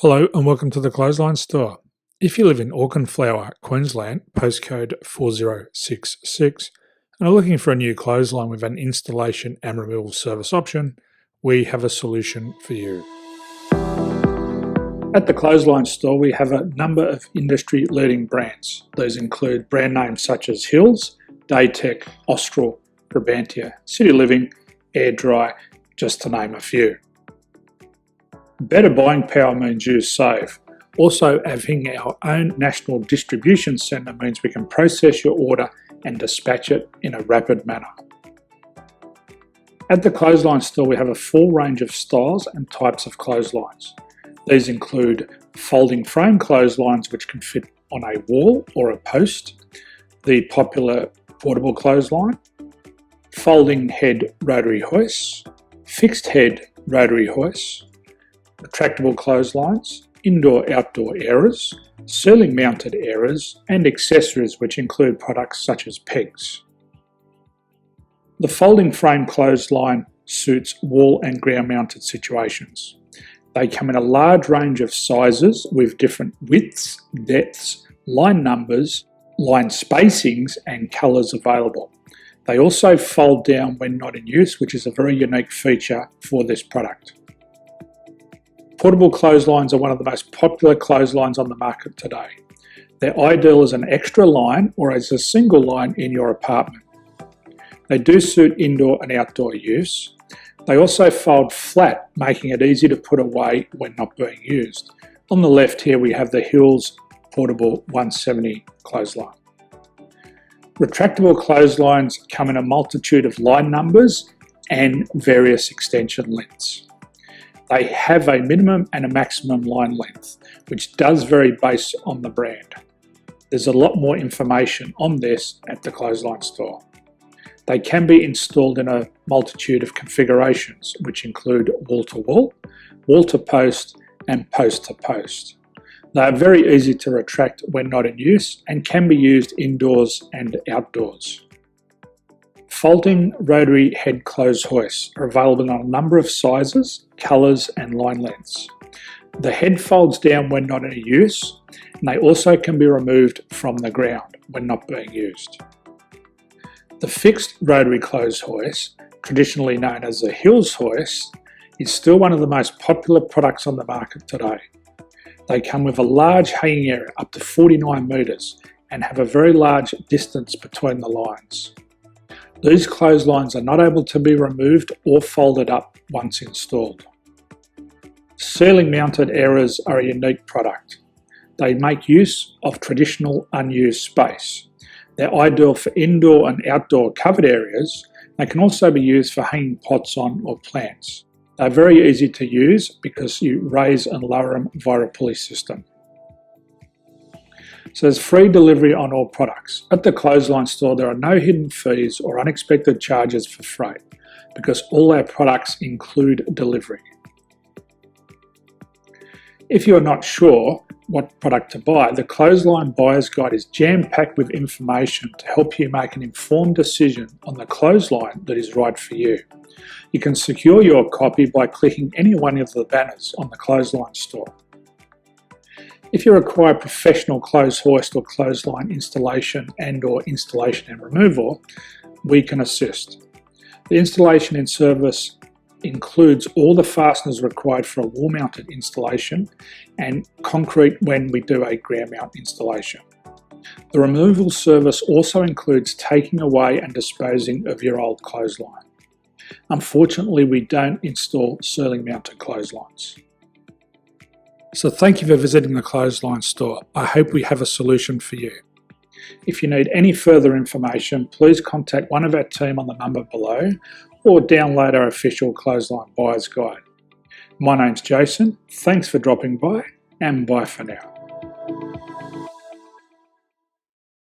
Hello and welcome to the Clothesline Store. If you live in Auchenflower, Queensland, postcode 4066, and are looking for a new clothesline with an installation and removal service option, we have a solution for you. At the Clothesline Store, we have a number of industry-leading brands. These include brand names such as Hills, Daytech, Austral, Brabantia, City Living, Air Dry, just to name a few. Better buying power means you save. Also, having our own national distribution centre means we can process your order and dispatch it in a rapid manner. At the Clothesline Store, we have a full range of styles and types of clotheslines. These include folding frame clotheslines which can fit on a wall or a post, the popular portable clothesline, folding head rotary hoists, fixed head rotary hoists, retractable clotheslines, indoor-outdoor airers, ceiling-mounted airers, and accessories which include products such as pegs. The folding frame clothesline suits wall and ground-mounted situations. They come in a large range of sizes with different widths, depths, line numbers, line spacings, and colours available. They also fold down when not in use, which is a very unique feature for this product. Portable clotheslines are one of the most popular clotheslines on the market today. They're ideal as an extra line or as a single line in your apartment. They do suit indoor and outdoor use. They also fold flat, making it easy to put away when not being used. On the left here we have the Hills Portable 170 clothesline. Retractable clotheslines come in a multitude of line numbers and various extension lengths. They have a minimum and a maximum line length, which does vary based on the brand. There's a lot more information on this at the Clothesline Store. They can be installed in a multitude of configurations, which include wall-to-wall, wall-to-post, and post-to-post. They are very easy to retract when not in use and can be used indoors and outdoors. Folding rotary head clothes hoists are available in a number of sizes, colours and line lengths. The head folds down when not in use, and they also can be removed from the ground when not being used. The fixed rotary clothes hoist, traditionally known as the Hills hoist, is still one of the most popular products on the market today. They come with a large hanging area up to 49 metres and have a very large distance between the lines. These clotheslines are not able to be removed or folded up once installed. Ceiling mounted airers are a unique product. They make use of traditional unused space. They're ideal for indoor and outdoor covered areas. They can also be used for hanging pots on or plants. They're very easy to use because you raise and lower them via a pulley system. So there's free delivery on all products. At the Clothesline Store, there are no hidden fees or unexpected charges for freight because all our products include delivery. If you're not sure what product to buy, the Clothesline Buyer's Guide is jam-packed with information to help you make an informed decision on the clothesline that is right for you. You can secure your copy by clicking any one of the banners on the Clothesline Store. If you require professional clothes hoist or clothesline installation and/or installation and removal, we can assist. The installation and service includes all the fasteners required for a wall-mounted installation and concrete when we do a ground mount installation. The removal service also includes taking away and disposing of your old clothesline. Unfortunately, we don't install ceiling-mounted clotheslines. So thank you for visiting the Clothesline Store. I hope we have a solution for you. If you need any further information, please contact one of our team on the number below or download our official Clothesline Buyer's Guide. My name's Jason. Thanks for dropping by and bye for now.